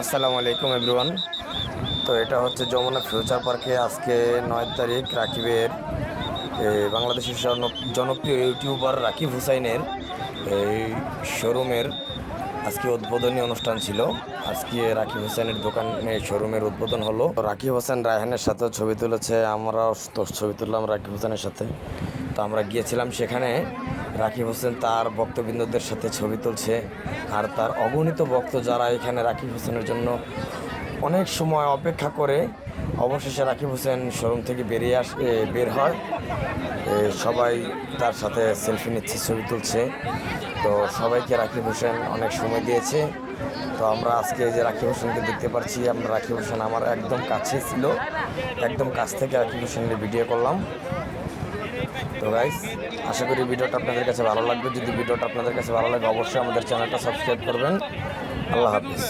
আসসালামু আলাইকুম এভরিওয়ান। তো এটা হচ্ছে যমুনা ফিউচার পার্কে আজকে 9 তারিখ রাকিবের বাংলাদেশের জনপ্রিয় ইউটিউবার রাকিব হুসাইনের এই শোরুমের আজকে উদ্বোধনী অনুষ্ঠান ছিল। আজকে রাকিব হোসেনের দোকানে শোরুমের উদ্বোধন হলো। তো রাকিব হোসেন রায়হানের সাথেও ছবি তুলেছে, আমরাও তো ছবি তুললাম রাকিব হোসেনের সাথে। তো আমরা গিয়েছিলাম সেখানে, রাকিব হোসেন তার ভক্তবৃন্দদের সাথে ছবি তুলছে। আর তার অগণিত ভক্ত যারা এখানে রাকিব হোসেনের জন্য অনেক সময় অপেক্ষা করে, অবশেষে রাকিব হোসেন শোরুম থেকে বের হয়। সবাই তার সাথে সেলফি নিচ্ছে, ছবি তুলছে। তো সবাইকে রাকিব হোসেন অনেক সময় দিয়েছে। তো আমরা আজকে যে রাকিব হোসেনকে দেখতে পাচ্ছি, আমরা রাকিব হোসেন আমার একদম কাছে ছিল, একদম কাছ থেকে রাকিব হোসেনের ভিডিও করলাম। তো গাইস, আশা করি ভিডিওটা আপনাদের কাছে ভালো লাগবে। যদি ভিডিওটা আপনাদের কাছে ভালো লাগে অবশ্যই আমাদের চ্যানেলটা সাবস্ক্রাইব করবেন। আল্লাহ হাফিজ।